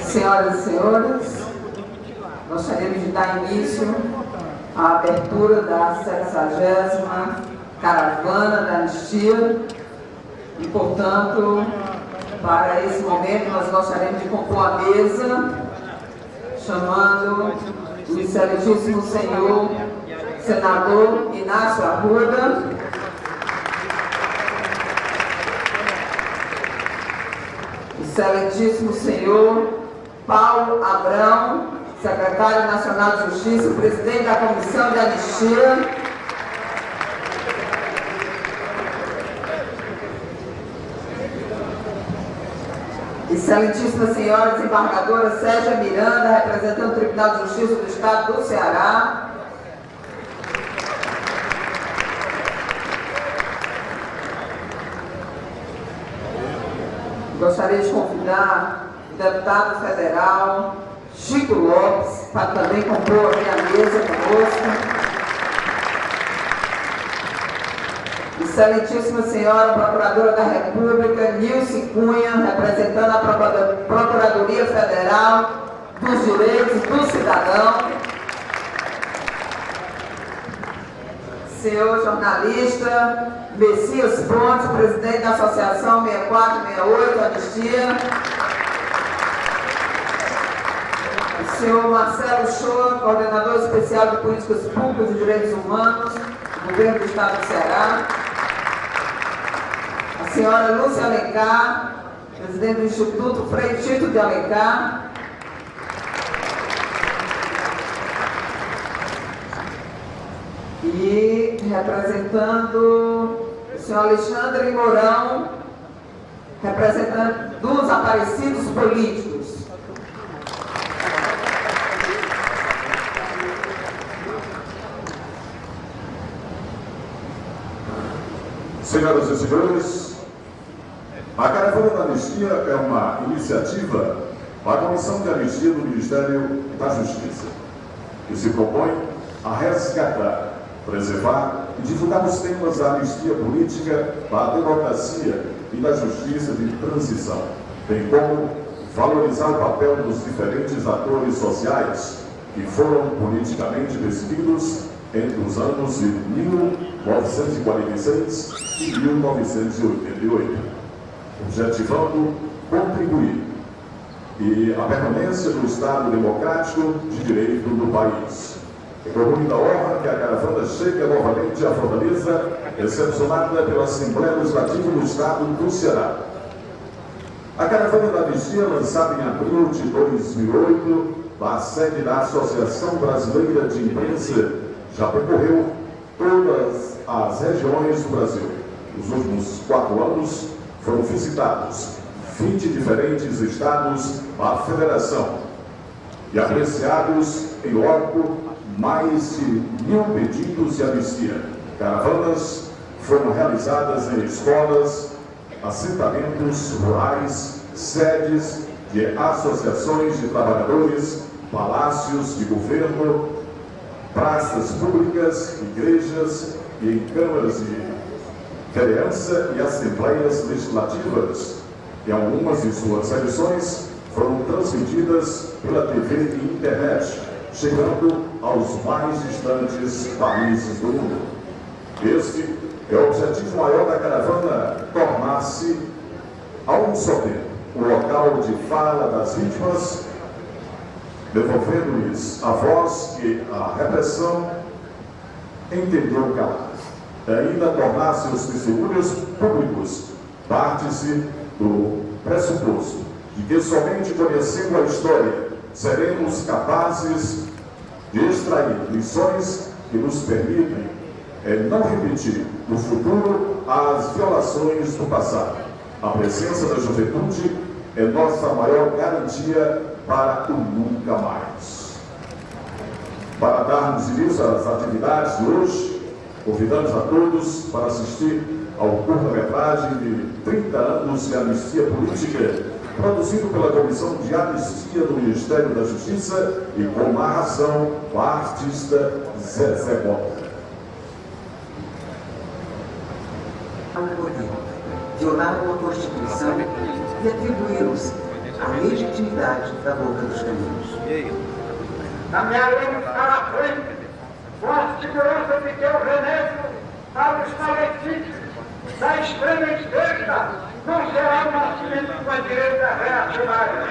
Senhoras e senhores, gostaríamos de dar início à abertura da 60ª Caravana da Anistia e, portanto, para esse momento nós gostaríamos de compor a mesa, chamando o excelentíssimo senhor senador Inácio Arruda, excelentíssimo senhor Paulo Abrão, secretário nacional de Justiça e presidente da Comissão de Anistia, excelentíssima senhora desembargadora Sérgia Miranda, representante do Tribunal de Justiça do Estado do Ceará, gostaria de convidar o deputado federal Chico Lopes para também compor aqui a mesa conosco. Excelentíssima senhora Procuradora da República Nilce Cunha, representando a Procuradoria Federal dos Direitos do Cidadão. Senhor jornalista Messias Pontes, presidente da Associação 6468 Anistia. O senhor Marcelo Shoa, coordenador especial de Políticas Públicas e Direitos Humanos do Governo do Estado do Ceará. A senhora Lúcia Alencar, presidente do Instituto Frei Tito de Alencar. E representando o senhor Alexandre Mourão, representante dos aparecidos políticos. Senhoras e senhores, a Caravana da Anistia é uma iniciativa da Comissão de Anistia do Ministério da Justiça, que se propõe a resgatar, preservar e divulgar os temas da anistia política, da democracia e da justiça de transição, bem como valorizar o papel dos diferentes atores sociais que foram politicamente decididos entre os anos de 1946 e 1988, objetivando contribuir e a permanência do Estado democrático de direito do país. É com muita honra que a caravana chega novamente à Fortaleza, recepcionada pela Assembleia Legislativa do Estado do Ceará. A Caravana da Anistia, lançada em abril de 2008, da sede da Associação Brasileira de Imprensa, já percorreu todas as regiões do Brasil. Nos últimos 4 anos foram visitados 20 diferentes estados da Federação e apreciados em loco mais de 1.000 pedidos de anistia. Caravanas foram realizadas em escolas, assentamentos rurais, sedes de associações de trabalhadores, palácios de governo, praças públicas, igrejas e em câmaras de vereança e assembleias legislativas. E algumas de suas edições foram transmitidas pela TV e internet, chegando aos mais distantes países do mundo. Este é o objetivo maior da caravana, tornar-se, a um só tempo, o local de fala das vítimas, devolvendo-lhes a voz que a repressão entendeu calar. E ainda tornar seus testemunhos públicos, parte-se do pressuposto de que somente conhecendo a história seremos capazes de extrair lições que nos permitem não repetir no futuro as violações do passado. A presença da juventude é nossa maior garantia para o nunca mais. Para darmos início às atividades de hoje, convidamos a todos para assistir ao curta-metragem de 30 anos de anistia política, produzido pela Comissão de Anistia do Ministério da Justiça e com narração do artista Zezé Mota. Violar a Constituição e atribuí-los a cidade da boca dos caminhos. Caminharemos para a frente com a segurança de que o remédio para os palestinos da extrema esquerda não será o nascimento da direita reacionária.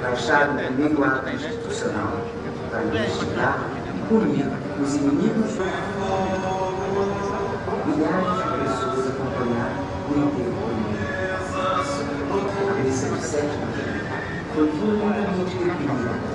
Baixar o primeiro ato institucional para investigar e punir os inimigos do milhares de pessoas acompanharam o enterro do mundo. A missa do sétimo dia foi violentamente reprimida.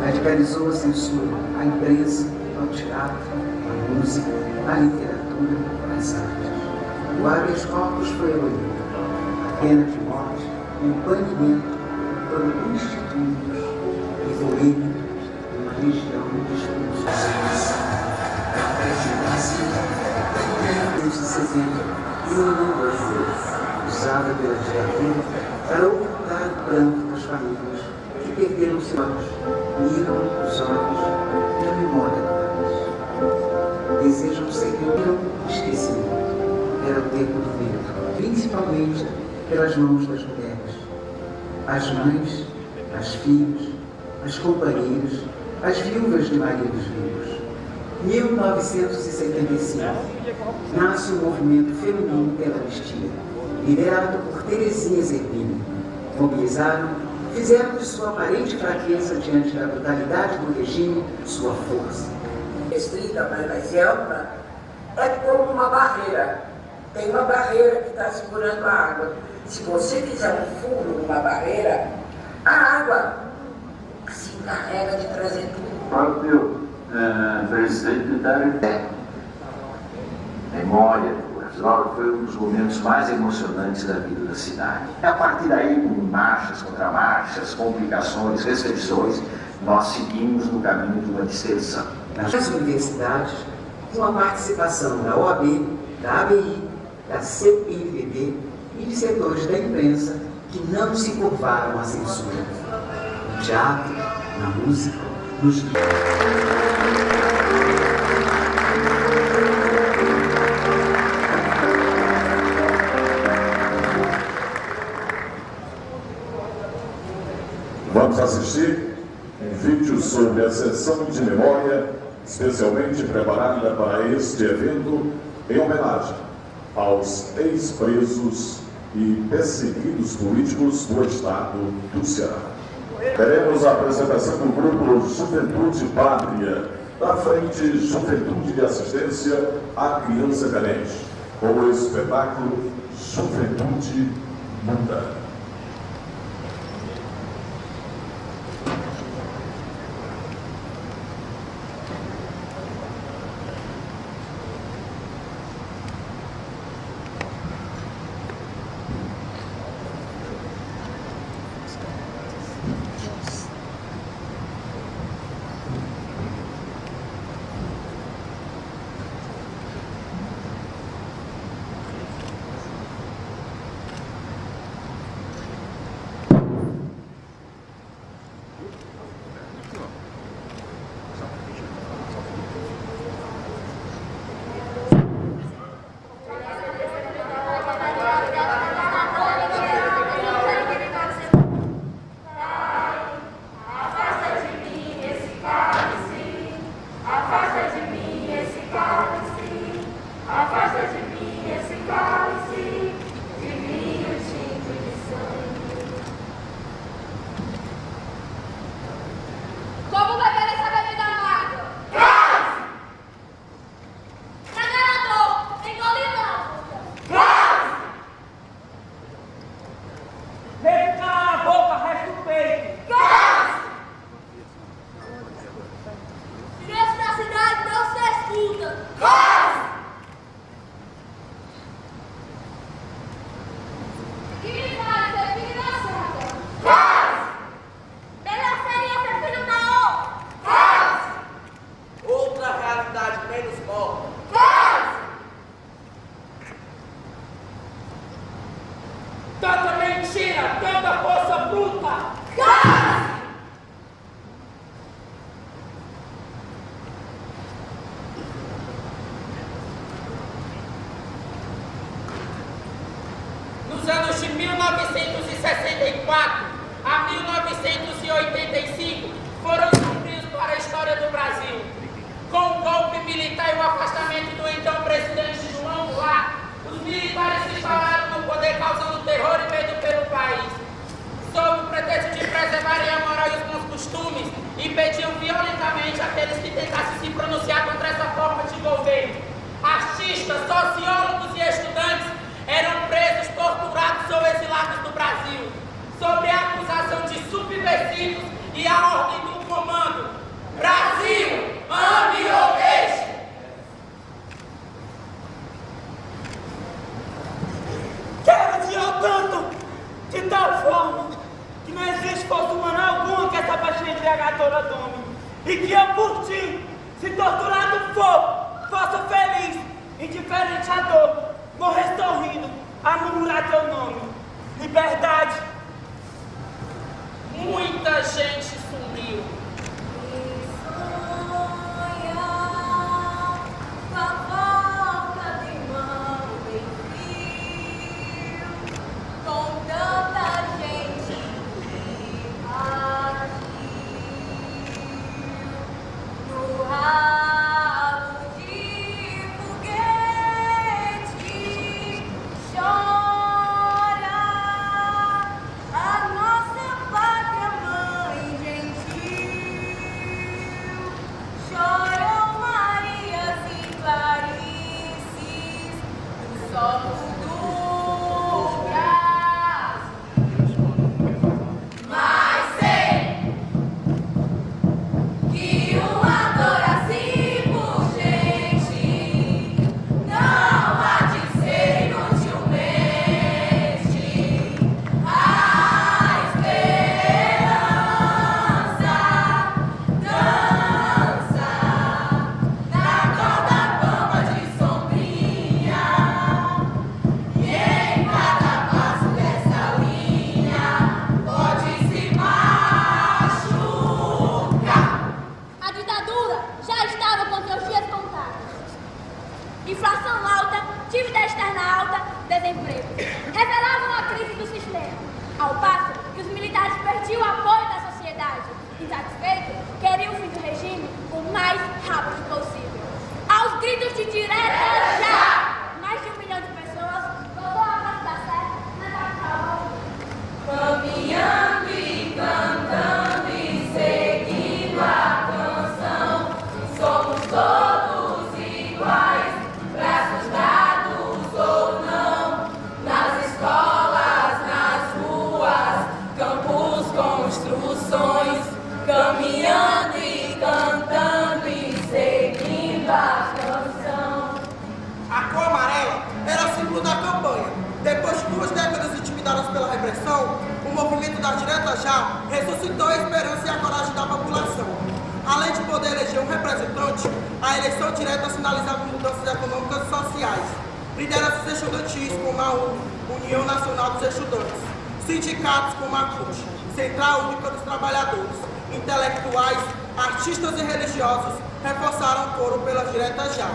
Radicalizou a censura, a imprensa, ao teatro, a música, a literatura, as artes. O habeas corpus foi abolido. A pena de morte e o banimento foram instituídos e polêmica numa região de expulsos. Desde setembro, eliminando a jura, usada pela ditadura para ocultar o pranto das famílias que perderam seus olhos, miram os olhos e a memória do país. Desejam seguir o esquecimento. Era o tempo do medo, principalmente pelas mãos das mulheres. As mães, as filhas, as companheiras, as viúvas de maridos vivos. 1975, nasce o movimento feminino pela anistia, liderado por Terezinha Zerbini. Mobilizaram, fizeram de sua aparente fraqueza diante da brutalidade do regime sua força. Restrita, mas mais ampla, é como uma barreira. Tem uma barreira que está segurando a água. Se você fizer um furo numa barreira, a água se encarrega de trazer tudo. Próprio presidente da memória, afinal foi um dos momentos mais emocionantes da vida da cidade. A partir daí, com marchas, contramarchas, complicações, restrições, nós seguimos no caminho de uma distensão. Nas universidades, com a participação da OAB, da ABI, da CNPq e de setores da imprensa que não se curvaram à censura. No teatro, na música, nos livros. Vamos assistir um vídeo sobre a sessão de memória especialmente preparada para este evento em homenagem aos ex-presos e perseguidos políticos do estado do Ceará. Teremos a apresentação do grupo Juventude Pátria, da Frente Juventude de Assistência à Criança Carente, com o espetáculo Juventude Muda. Tanta mentira, tanta força bruta! Nos anos de 1964 a 1985 foram sombrios para a história do Brasil. Com o golpe militar e o afastamento do então presidente João Goulart, os militares se instalaram no poder causando terror e medo pelo país. Sob o pretexto de preservarem a moral e os bons costumes, impediam violentamente aqueles que tentassem se pronunciar contra essa forma de governo. Artistas, sociólogos e estudantes eram presos, torturados ou exilados do Brasil, sob a acusação de subversivos e a ordem do comando: Brasil, ame ou deixe! Quero odiar tanto, de tal forma, que não existe força humana alguma que essa paixão embriagadora dome, e que eu, por ti, se torturado for, fosse feliz, indiferente à dor, morrer sorrindo, a murmurar teu nome. Liberdade. Muita gente sumiu. A eleição direta sinalizava mudanças econômicas e sociais. Lideranças estudantis como a União Nacional dos Estudantes, sindicatos como a CUT, Central Única dos Trabalhadores, intelectuais, artistas e religiosos reforçaram o coro pelas diretas já.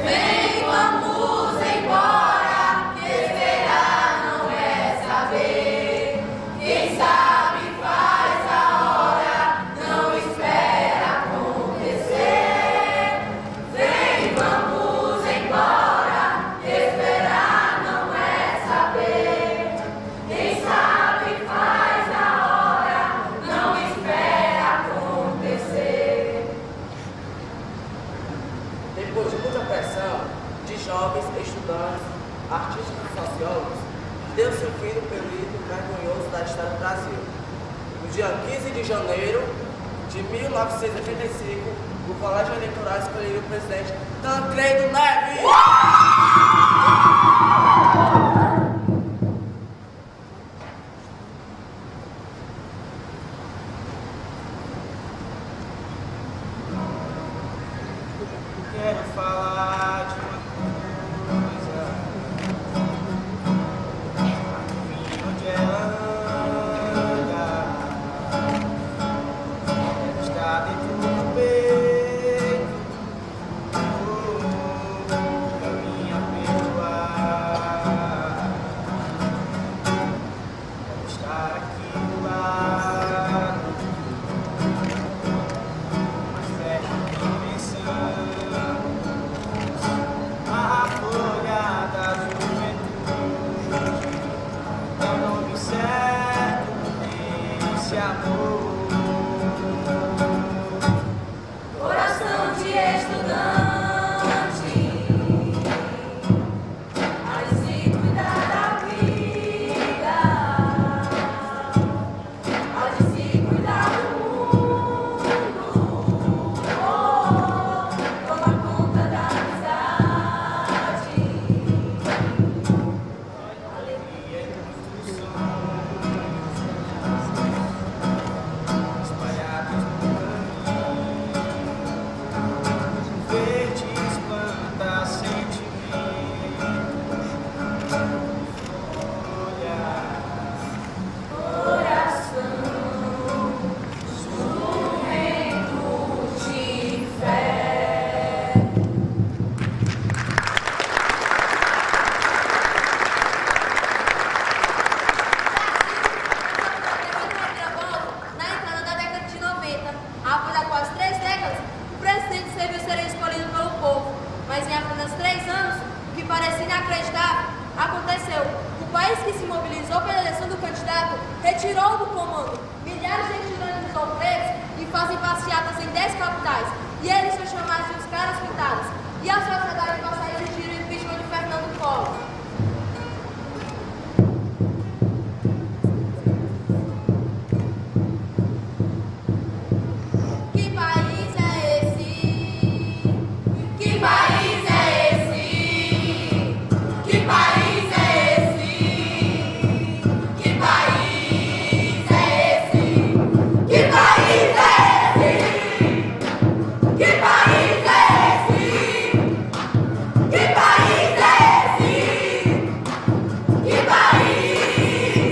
Vem, vamos embora, que esperar não é saber. Quem sabe faz a hora, não espera acontecer. Vem, vamos embora, que esperar não é saber. Quem sabe faz a hora, não espera acontecer. Depois de muita pressão de jovens, estudantes, artistas e sociólogos, deu-se o fim do período vergonhoso da história do Brasil. No dia 15 de janeiro de 1985, o Colégio Eleitoral escolheu o presidente Tancredo Neves. Quero falar de uma coisa. país que se mobilizou pela eleição do candidato retirou do comando milhares de estudantes ou pretos e fazem passeatas em 10 capitais. E eles são chamados de os caras pintados. E a sociedade passa a exigir o impeachment de Fernando Collor. Que país é esse? Que país é esse? Que país é esse? Que país é esse? Que país é esse? Que país é esse? Que país é esse? Que país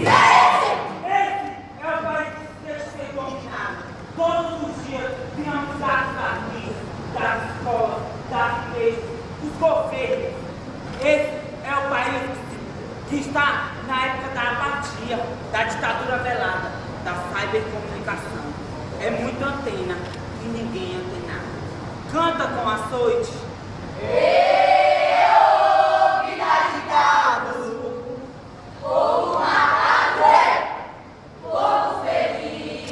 é esse? Esse é o país que deixa de ser dominado. Todos os dias viramos dados das mídias, das escolas, das igrejas, dos governos. Esse é o país que está na época da apatia, da ditadura velada, da cybercomunicação. É muita antena e ninguém antenado. Canta com açoite. Povo matado é povo feliz.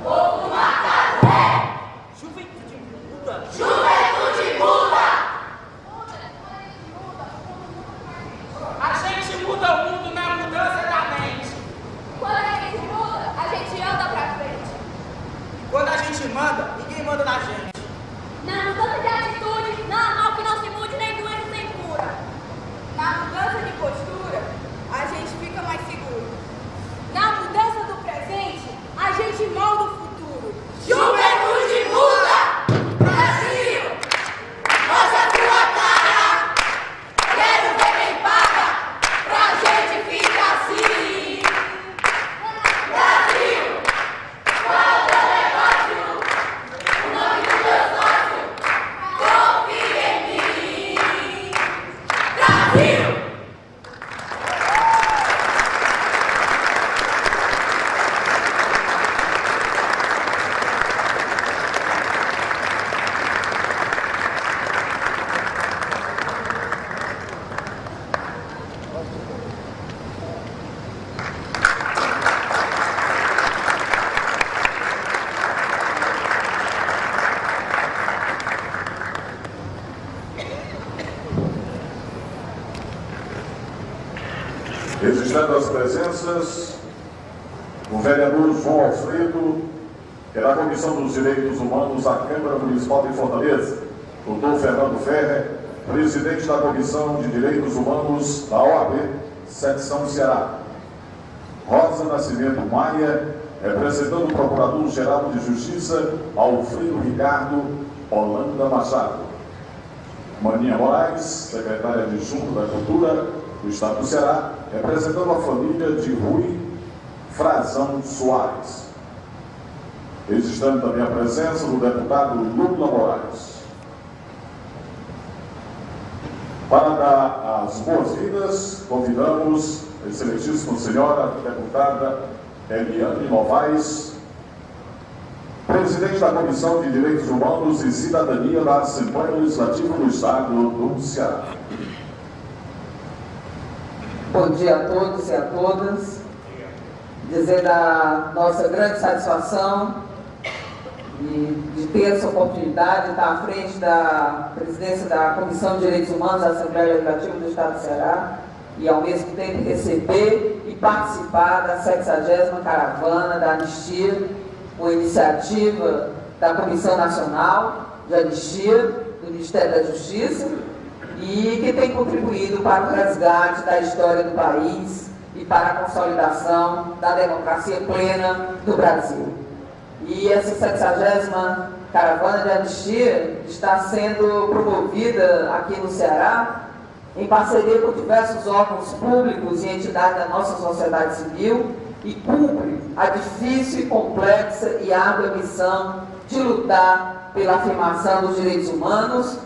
Povo matado é Juventude muda. juventude muda. A gente muda o mundo na mudança da mente. Quando a gente muda, a gente anda pra frente. Quando a gente manda, ninguém manda na gente. Na mudança de atitude, não há mal que não se mude, nem doença sem cura. Na mudança de postura, a gente fica mais seguro. Na mudança do presente, a gente molda o futuro. Juventude muda! Brasil! Mostra a tua cara! Quero ver quem paga pra gente ficar assim! Brasil! Qual é o teu negócio? O nome do teu sócio? Confia em mim! Brasil! Registrando as presenças, o vereador João Alfredo, que é da Comissão dos Direitos Humanos da Câmara Municipal de Fortaleza, doutor Fernando Ferrer, presidente da Comissão de Direitos Humanos da OAB, Secção Ceará. Rosa Nascimento Maia, representando o Procurador-Geral de Justiça, Alfredo Ricardo Holanda Machado. Maninha Moraes, secretária adjunta da Cultura do Estado do Ceará, representando a família de Rui Frazão Soares. Registrando também a presença do deputado Lula Moraes. Para dar as boas-vindas, convidamos a excelentíssima senhora deputada Eliane Novaes, presidente da Comissão de Direitos Humanos e Cidadania da Assembleia Legislativa do Estado do Ceará. Bom dia a todos e a todas. Dizer da nossa grande satisfação de ter essa oportunidade de estar à frente da presidência da Comissão de Direitos Humanos da Assembleia Legislativa do Estado do Ceará e, ao mesmo tempo, receber e participar da 60ª Caravana da Anistia, uma iniciativa da Comissão Nacional de Anistia, do Ministério da Justiça, e que tem contribuído para o resgate da história do país e para a consolidação da democracia plena do Brasil. E essa 60ª Caravana de Anistia está sendo promovida aqui no Ceará em parceria com diversos órgãos públicos e entidades da nossa sociedade civil e cumpre a difícil, complexa e árdua missão de lutar pela afirmação dos direitos humanos,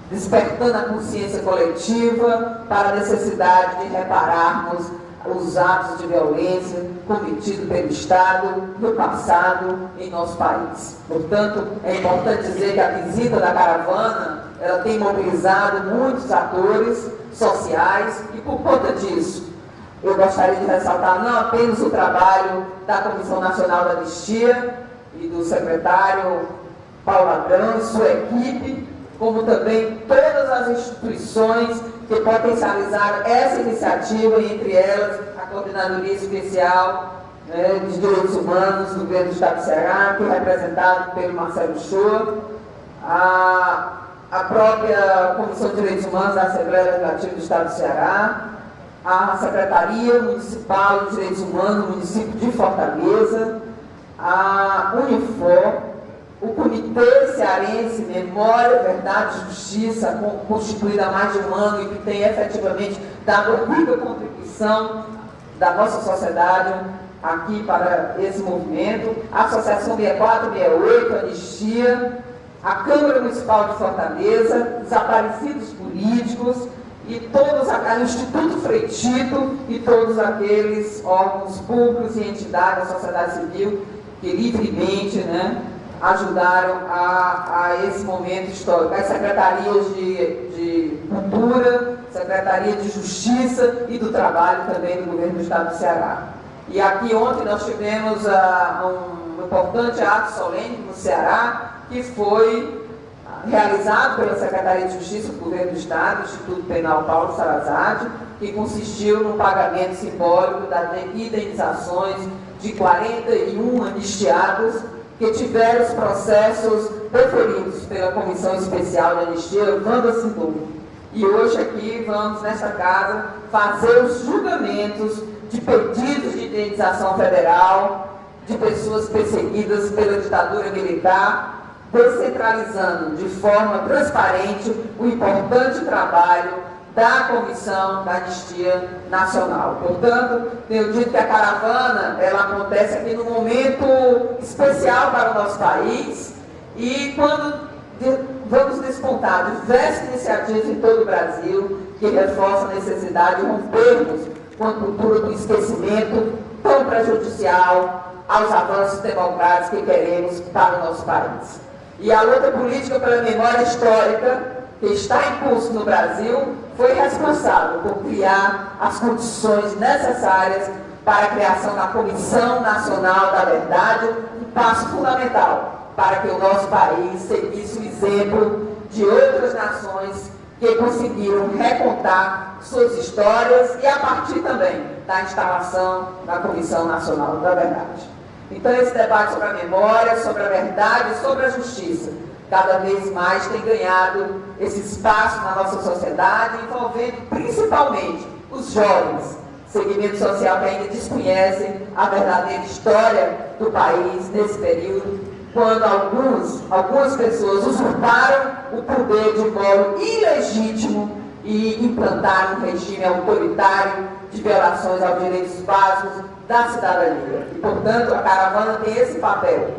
despertando a consciência coletiva para a necessidade de repararmos os atos de violência cometidos pelo Estado no passado em nosso país. Portanto, é importante dizer que a visita da caravana ela tem mobilizado muitos atores sociais e, por conta disso, eu gostaria de ressaltar não apenas o trabalho da Comissão Nacional da Anistia e do secretário Paulo Abrão e sua equipe, como também todas as instituições que potencializaram essa iniciativa, entre elas a Coordenadoria Especial de Direitos Humanos do Governo do Estado do Ceará, que é representado pelo Marcelo Shoa, a própria Comissão de Direitos Humanos da Assembleia Legislativa do Estado do Ceará, a Secretaria Municipal de Direitos Humanos do município de Fortaleza, a Unifor, o Comitê Cearense Memória, Verdade e Justiça, constituído há mais de um ano e que tem efetivamente dado rica contribuição da nossa sociedade aqui para esse movimento, a Associação 6468, Anistia, a Câmara Municipal de Fortaleza, desaparecidos políticos e todos, o Instituto Frei Tito e todos aqueles órgãos públicos e entidades da sociedade civil que livremente, ajudaram a esse momento histórico. As secretarias de Cultura, Secretaria de Justiça e do Trabalho também do Governo do Estado do Ceará. E aqui ontem nós tivemos um importante ato solene no Ceará, que foi realizado pela Secretaria de Justiça do Governo do Estado, Instituto Penal Paulo Sarazade, que consistiu no pagamento simbólico das indenizações de 41 anistiados que tiveram os processos deferidos pela Comissão Especial de Anistia, Wanda Sindor. E hoje aqui vamos, nesta casa, fazer os julgamentos de pedidos de indenização federal de pessoas perseguidas pela ditadura militar, descentralizando de forma transparente o importante trabalho da Comissão da Anistia Nacional. Portanto, tenho dito que a caravana ela acontece aqui num momento especial para o nosso país e quando vamos despontar diversas iniciativas em todo o Brasil que reforçam a necessidade de rompermos com a cultura do esquecimento tão prejudicial aos avanços democráticos que queremos para o nosso país. E a luta política pela memória histórica que está em curso no Brasil foi responsável por criar as condições necessárias para a criação da Comissão Nacional da Verdade, um passo fundamental para que o nosso país seguisse o exemplo de outras nações que conseguiram recontar suas histórias e a partir também da instalação da Comissão Nacional da Verdade. Então esse debate sobre a memória, sobre a verdade e sobre a justiça cada vez mais tem ganhado esse espaço na nossa sociedade, envolvendo principalmente os jovens, segmento social que ainda desconhecem a verdadeira história do país nesse período, quando algumas pessoas usurparam o poder de modo ilegítimo e implantaram um regime autoritário de violações aos direitos básicos da cidadania. E, portanto, a caravana tem esse papel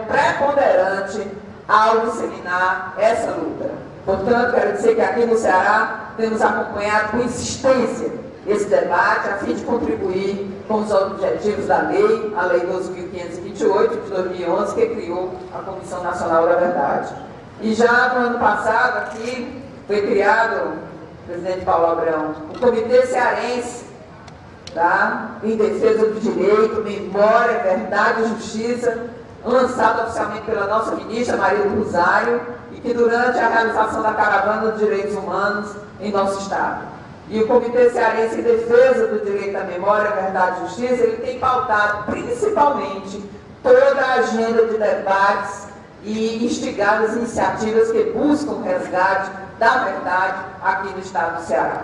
preponderante ao disseminar essa luta. Portanto, quero dizer que aqui no Ceará temos acompanhado com insistência esse debate a fim de contribuir com os objetivos da lei, a Lei 12.528 de 2011, que criou a Comissão Nacional da Verdade. E já no ano passado aqui foi criado, presidente Paulo Abrão, o Comitê Cearense em defesa do direito, memória, verdade e justiça, lançado oficialmente pela nossa ministra Maria do Rosário, e que durante a realização da Caravana dos Direitos Humanos em nosso Estado. E o Comitê Cearense em Defesa do Direito à Memória, Verdade e Justiça, ele tem pautado principalmente toda a agenda de debates e instigado as iniciativas que buscam o resgate da verdade aqui no Estado do Ceará.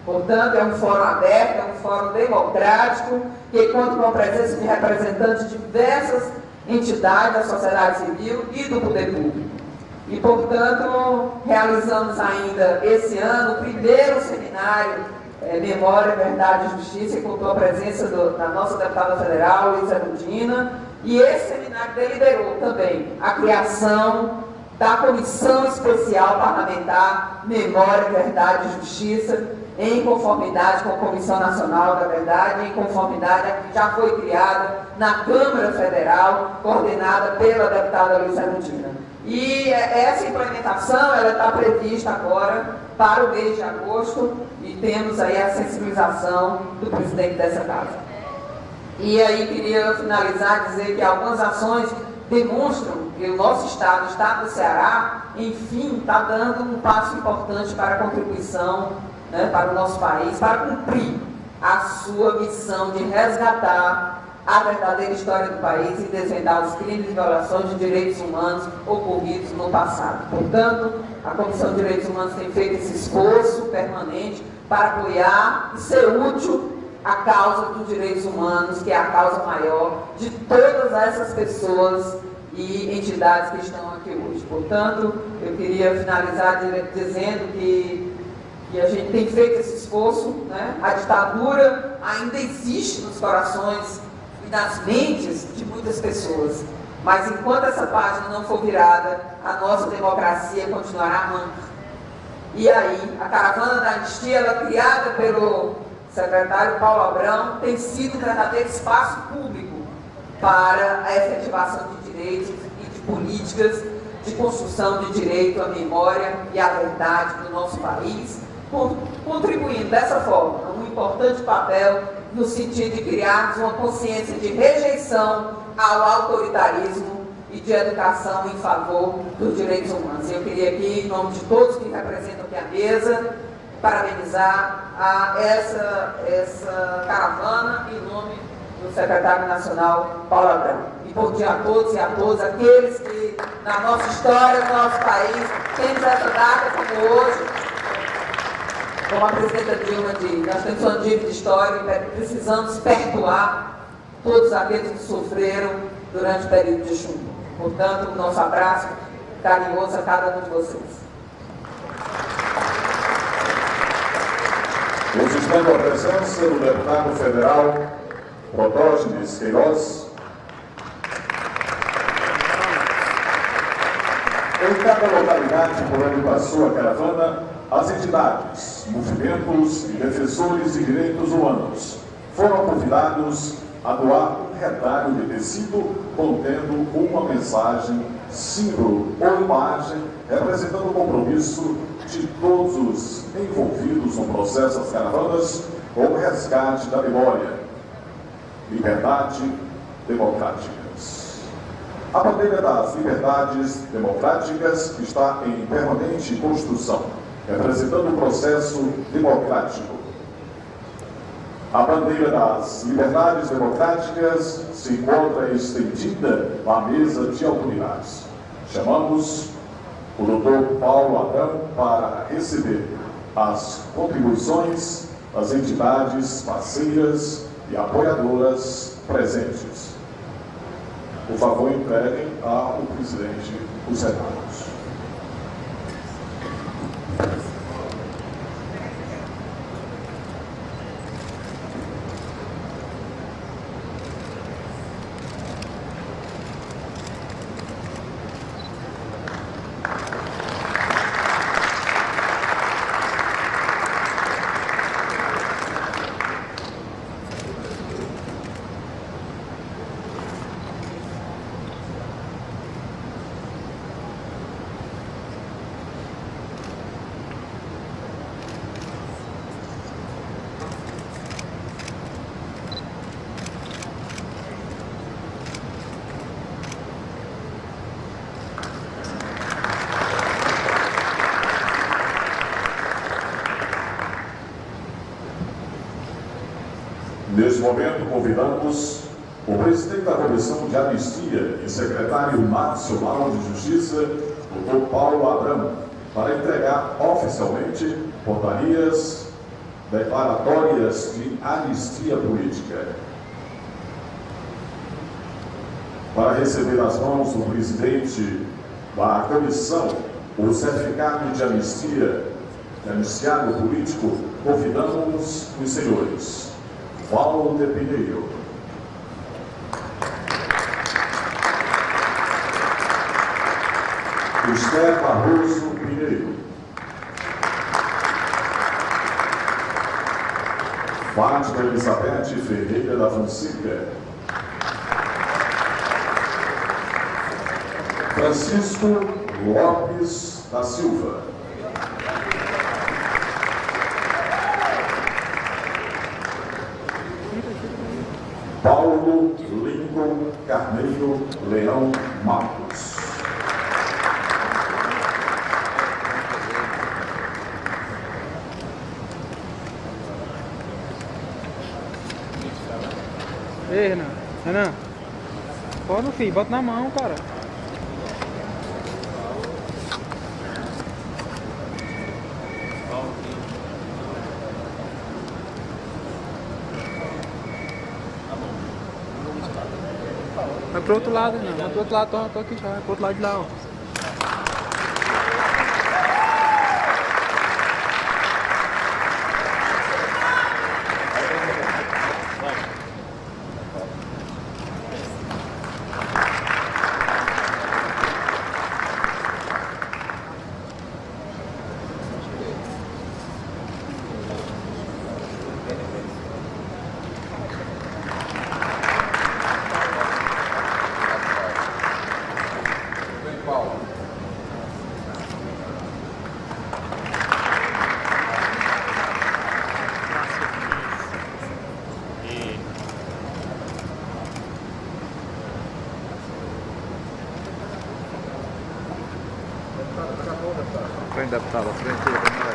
Portanto, é um fórum aberto, é um fórum democrático, que conta com a presença de representantes de diversas entidades da sociedade civil e do poder público. E, portanto, realizamos ainda esse ano o primeiro seminário Memória, Verdade e Justiça, que contou a presença da nossa deputada federal, Luísa Erundina, e esse seminário deliberou também a criação da Comissão Especial Parlamentar Memória, Verdade e Justiça, em conformidade com a Comissão Nacional da Verdade, em conformidade a que já foi criada na Câmara Federal, coordenada pela deputada Luiz Erundina. E essa implementação ela está prevista agora para o mês de agosto e temos aí a sensibilização do presidente dessa casa. E aí queria finalizar dizer que algumas ações demonstram que o nosso Estado, o Estado do Ceará, enfim, está dando um passo importante para a contribuição, né, para o nosso país, para cumprir a sua missão de resgatar a verdadeira história do país e desvendar os crimes e violações de direitos humanos ocorridos no passado. Portanto, a Comissão de Direitos Humanos tem feito esse esforço permanente para apoiar e ser útil à causa dos direitos humanos, que é a causa maior de todas essas pessoas e entidades que estão aqui hoje. Portanto, eu queria finalizar dizendo que a gente tem feito esse esforço, né? A ditadura ainda existe nos corações e nas mentes de muitas pessoas, mas enquanto essa página não for virada, a nossa democracia continuará manca. E aí, a Caravana da Anistia, ela criada pelo secretário Paulo Abrão, tem sido um verdadeiro espaço público para a efetivação de direitos e de políticas de construção de direito à memória e à verdade do nosso país, contribuindo dessa forma a um importante papel no sentido de criarmos uma consciência de rejeição ao autoritarismo e de educação em favor dos direitos humanos. Eu queria aqui, em nome de todos que representam aqui a mesa, parabenizar essa caravana em nome do secretário nacional Paulo Abrão. E bom dia a todos e a todas aqueles que na nossa história, no nosso país, temos essa data como hoje, como a presidenta Dilma diz, nós temos uma dívida histórica e precisamos perdoar todos aqueles que sofreram durante o período de chumbo. Portanto, o nosso abraço carinhoso a cada um de vocês. Registrando a presença do deputado federal Protógenes Queiroz. Em cada localidade por onde passou a caravana, as entidades, movimentos e defensores de direitos humanos foram convidados a doar um retalho de tecido contendo uma mensagem, símbolo ou imagem representando o compromisso de todos os envolvidos no processo das caravanas com o resgate da memória, liberdade democráticas. A bandeira das liberdades democráticas está em permanente construção, representando o processo democrático. A bandeira das liberdades democráticas se encontra estendida à mesa de autoridades. Chamamos o Dr. Paulo Abrão para receber as contribuições das entidades parceiras e apoiadoras presentes. Por favor, entreguem ao presidente os retalhos. Neste momento, convidamos o presidente da Comissão de Anistia e secretário nacional de Justiça, Dr. Paulo Abrão, para entregar oficialmente portarias declaratórias de anistia política. Para receber nas mãos do presidente da comissão o certificado de anistia, de anistiado político, convidamos os senhores Walter Pinheiro, José Barroso Pinheiro, Fátima Elizabeth Ferreira da Fonseca. Francisco Lopes da Silva. Paulo Lincoln Carneiro Leão Marcos. Ei, Renan. Renan. Bota, filho. Bota na mão, cara. Vai pro outro lado, Renan. Vai pro outro lado. Tô aqui já. Vai pro outro lado de lá, ó. Frente, deputado, à frente, vamos lá.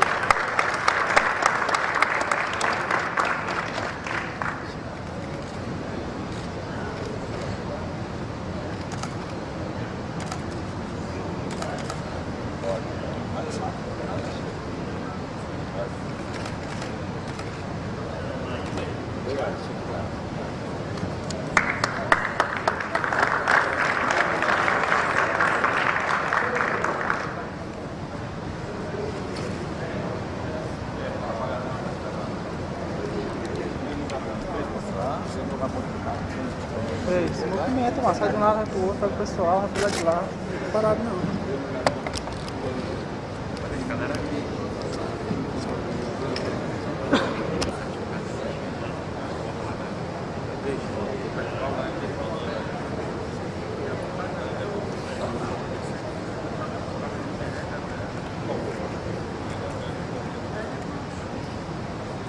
Ei, se movimenta, mano. Sai de um lado, vai pro outro, vai pro pessoal, vai pro lado de lá. Não fica parado não.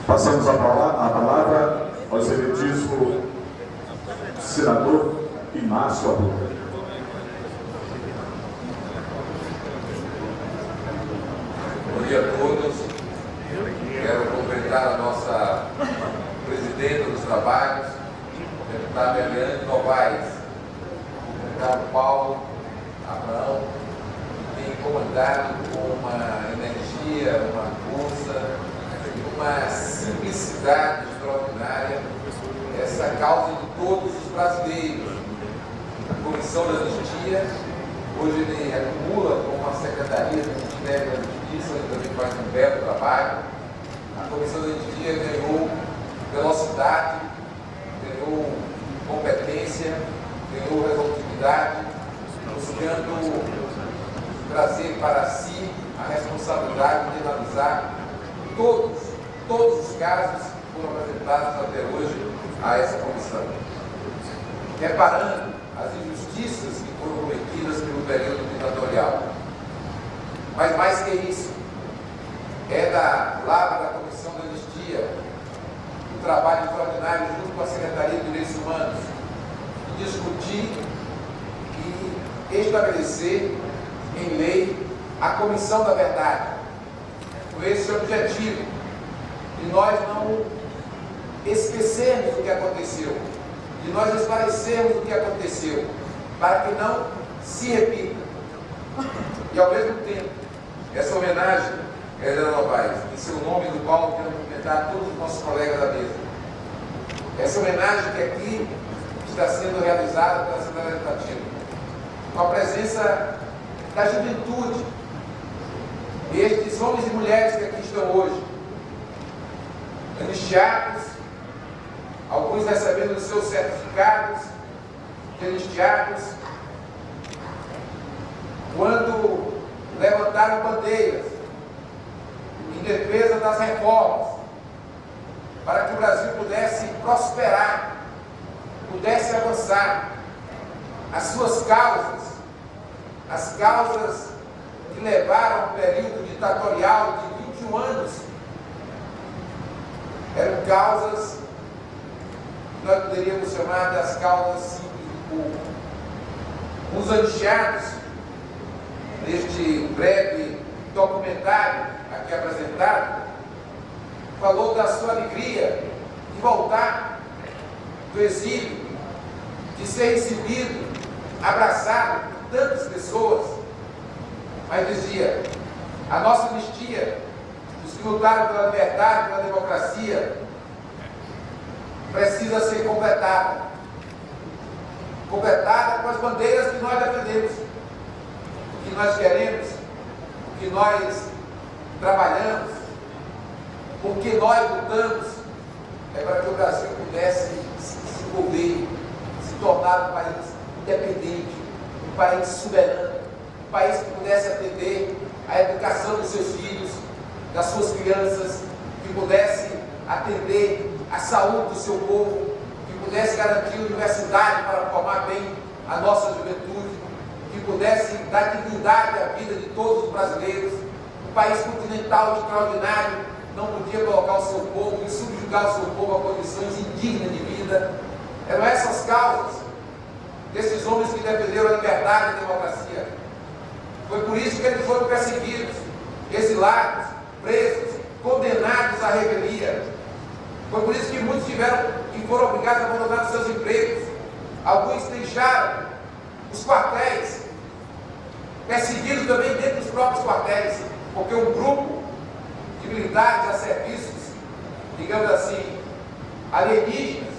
Passamos a palavra ao excelentíssimo senador Inácio Arruda. Bom dia a todos. Quero cumprimentar a nossa presidenta dos trabalhos, deputada Eliane Novaes, deputado Paulo Abraão, que tem comandado com uma energia, uma força, uma simplicidade extraordinária essa causa de todos os brasileiros. A Comissão da Anistia, hoje ele acumula com uma secretaria do Ministério da Justiça, ele também faz um belo trabalho. A Comissão da Anistia ganhou velocidade, ganhou competência, ganhou resolutividade, buscando trazer para si a responsabilidade de analisar todos os casos que foram apresentados até hoje a essa comissão, reparando as injustiças que foram cometidas pelo período ditatorial. Mas mais que isso, é da lava da Comissão da Anistia, um trabalho extraordinário junto com a Secretaria de Direitos Humanos, de discutir e estabelecer em lei a Comissão da Verdade, com esse objetivo de nós não esquecermos o que aconteceu, de nós esclarecermos o que aconteceu, para que não se repita. E ao mesmo tempo, essa homenagem, Helena Novaes, em seu nome do qual quero cumprimentar todos os nossos colegas da mesa, essa homenagem que aqui está sendo realizada pela Assembleia Legislativa, com a presença da juventude, estes homens e mulheres que aqui estão hoje, anistiados, alguns recebendo os seus certificados de anistiados, quando levantaram bandeiras em defesa das reformas, para que o Brasil pudesse prosperar, pudesse avançar. As suas causas, as causas que levaram ao período ditatorial de 21 anos, eram causas que nós poderíamos chamar das causas simples do povo. Os anchados, neste breve documentário aqui apresentado, falou da sua alegria de voltar do exílio, de ser recebido, abraçado por tantas pessoas, mas dizia: a nossa anistia, os que lutaram pela liberdade, pela democracia, precisa ser completada com as bandeiras que nós defendemos, o que nós queremos, o que nós trabalhamos, o que nós lutamos, é para que o Brasil pudesse se desenvolver, se tornar um país independente, um país soberano, um país que pudesse atender à educação dos seus filhos, das suas crianças, que pudesse atender à saúde do seu povo, que pudesse garantir universidade para formar bem a nossa juventude, que pudesse dar dignidade à vida de todos os brasileiros. Um país continental extraordinário não podia colocar o seu povo e subjugar o seu povo a condições indignas de vida. Eram essas causas desses homens que defenderam a liberdade e a democracia. Foi por isso que eles foram perseguidos, exilados, presos, condenados à revelia. Foi por isso que muitos foram obrigados a abandonar os seus empregos. Alguns deixaram os quartéis, perseguidos também dentro dos próprios quartéis, porque um grupo de militares a serviços, digamos assim, alienígenas,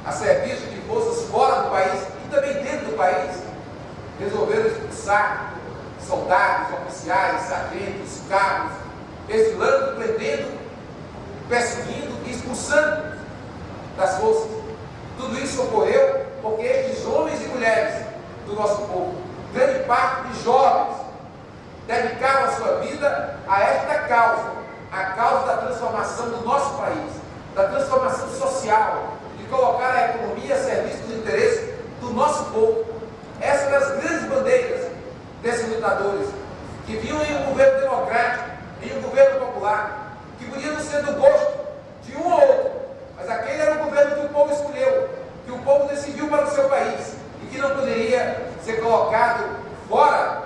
a serviço de forças fora do país e também dentro do país, resolveram expulsar soldados, oficiais, sargentos, cabos, exilando, prendendo, perseguindo e expulsando das forças. Tudo isso ocorreu porque estes homens e mulheres do nosso povo, grande parte de jovens, dedicaram a sua vida a esta causa, a causa da transformação do nosso país, da transformação social, de colocar a economia a serviço dos interesses do nosso povo. Essas eram as grandes bandeiras desses lutadores, que viam em um governo democrático, em um governo popular, que podia não ser do gosto de um ou outro, mas aquele era o governo que o povo escolheu, que o povo decidiu para o seu país, e que não poderia ser colocado fora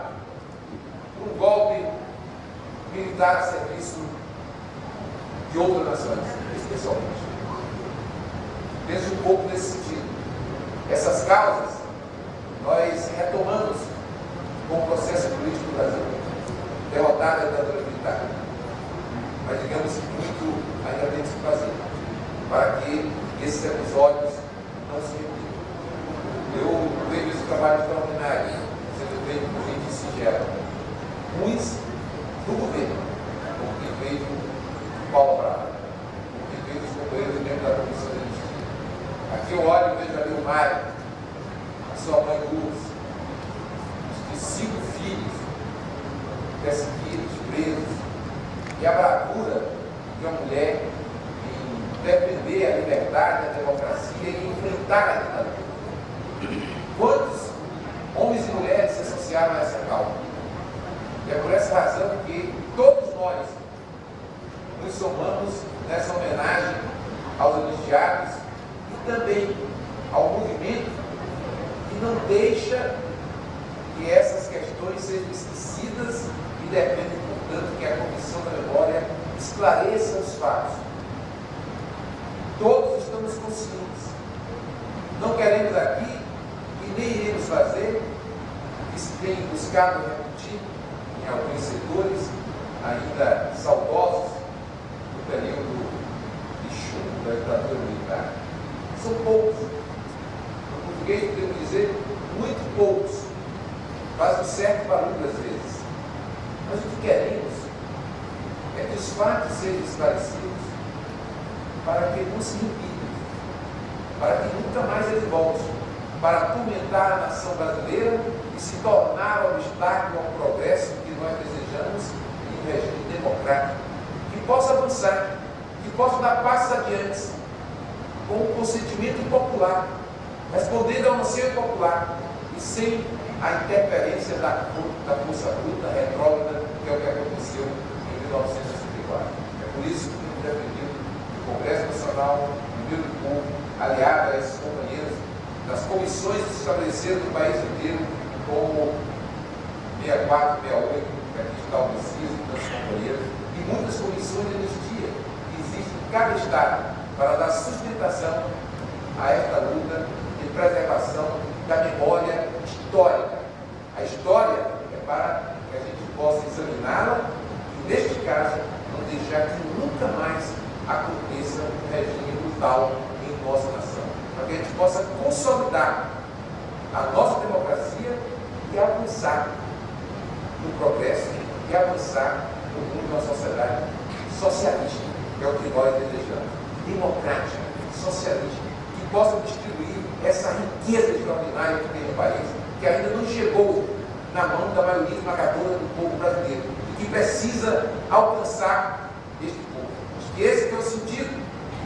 por um golpe militar a serviço de outras nações, especialmente. Penso um pouco nesse sentido. Essas causas nós retomamos com o processo político do Brasil, derrotada a ditadura militar. Mas digamos que muito ainda tem que se fazer para que esses episódios não se repitam. Eu vejo esse trabalho extraordinário sendo feito por gente singela, uns do governo, como que fez o Paulo Bravo, como que fez os companheiros dentro da Comissão de Justiça. Aqui eu olho e vejo ali o Mário, a sua mãe Luz, de 5 filhos perseguidos, presos, e a bravura de uma mulher em defender a liberdade, a democracia e enfrentar a ditadura. Quantos homens e mulheres se associaram a essa causa? E é por essa razão que todos nós nos somamos nessa homenagem aos anistiados e também ao movimento que não deixa que essas questões sejam esquecidas e defende, portanto, que a Comissão da Memória esclareça os fatos. Todos estamos conscientes. Não queremos aqui e nem iremos fazer o que se tem buscado repetir em alguns setores ainda saudosos do período de chumbo da ditadura militar. São poucos. No português podemos dizer muito poucos. Faz um certo barulho às vezes. Mas o que queremos é que os fatos sejam esclarecidos para que não se repitam, para que nunca mais ele volte, para atormentar a nação brasileira e se tornar um obstáculo ao progresso que nós desejamos em um regime democrático, que possa avançar, que possam dar passos adiante com o consentimento popular, respondendo ao anseio popular e sem a interferência da força bruta, retrógrada, que é o que aconteceu em 1964. É por isso que temos defendido o Congresso Nacional, o União do Povo, aliado a esses companheiros das comissões que se estabeleceram no país inteiro, como 64, 68, que aqui está o Messias e tantos companheiros, e muitas comissões de anistia que existem em cada estado para dar sustentação a esta luta de preservação da memória histórica. A história é para que a gente possa examiná-la e, neste caso, não deixar que nunca mais aconteça um regime brutal em nossa nação. Para que a gente possa consolidar a nossa democracia e avançar no progresso e avançar no mundo de uma sociedade socialista, que é o que nós desejamos, democrática, socialista, que possa distribuir essa riqueza extraordinária que tem no país, que ainda não chegou na mão da maioria esmagadora do povo brasileiro e que precisa alcançar este povo. Acho que esse é o sentido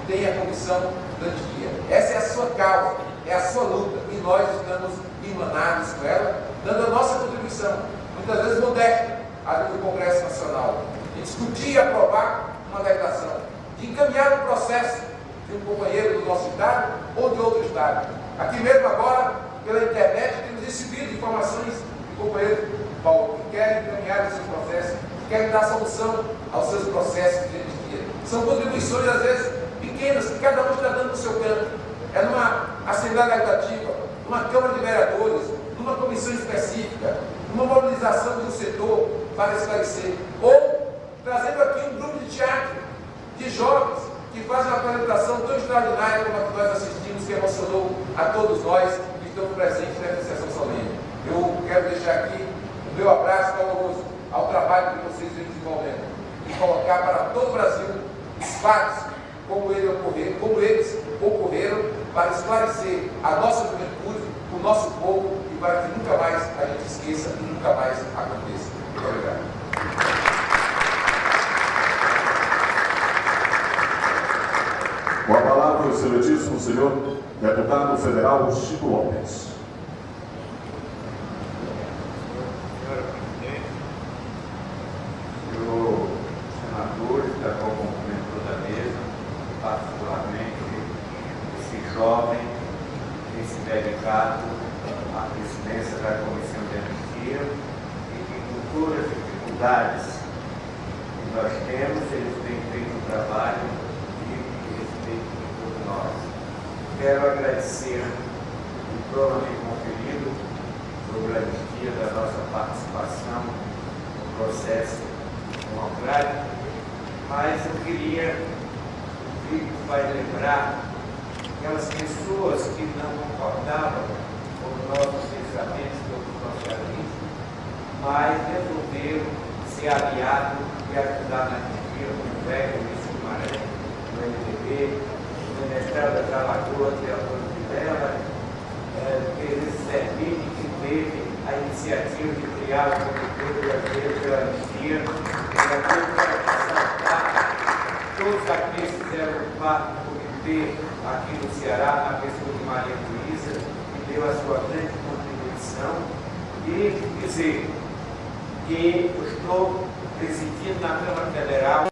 que tem a Comissão da Anistia. Essa é a sua causa, é a sua luta, e nós estamos irmanados com ela, dando a nossa contribuição, muitas vezes modesta, ali no Congresso Nacional, de discutir e aprovar uma legislação, de encaminhar um processo de um companheiro do nosso estado ou de outro estado. Aqui mesmo agora, pela internet, temos recebido informações de companheiros Paulo, que querem encaminhar esses processos, que querem dar solução aos seus processos de anistia. São contribuições, às vezes, pequenas, que cada um está dando no seu canto. É numa Assembleia Legislativa, numa Câmara de Vereadores, numa comissão específica, numa mobilização do setor para esclarecer, ou trazendo aqui um grupo de teatro de jovens que fazem uma apresentação tão extraordinária como a que nós assistimos, que emocionou a todos nós que estamos presentes nessa sessão solene. Eu quero deixar aqui o meu abraço caloroso ao trabalho que vocês vêm desenvolvendo e colocar para todo o Brasil os fatos como eles ocorreram para esclarecer a nossa juventude, o nosso povo, e para que nunca mais a gente esqueça e nunca mais aconteça. Muito obrigado. Com a palavra, o excelentíssimo senhor deputado federal Chico Lopes. Senhora presidente, senhor senador, que está com o cumprimento da mesa, particularmente esse jovem que tem se dedicado à presidência da Comissão de Anistia e que, com todas as dificuldades que nós temos, eles têm feito um trabalho nós. Quero agradecer o prova conferido sobre a anistia da nossa participação no processo democrático, mas eu queria, o Vitor vai lembrar aquelas pessoas que não concordavam com os nossos pensamentos sobre o socialismo, mas resolveram ser aliados e ajudar na anistia, como o velho Luiz Guimarães, do MDB, o Menestrel das Alagoas e a Vilela, Teresa Servini, que teve a iniciativa de criar o Comitê Brasileiro pela Anistia, todos aqueles que fizeram parte do comitê aqui no Ceará, na pessoa de Maria Luísa, que deu a sua grande contribuição, e dizer que eu estou presidindo na Câmara Federal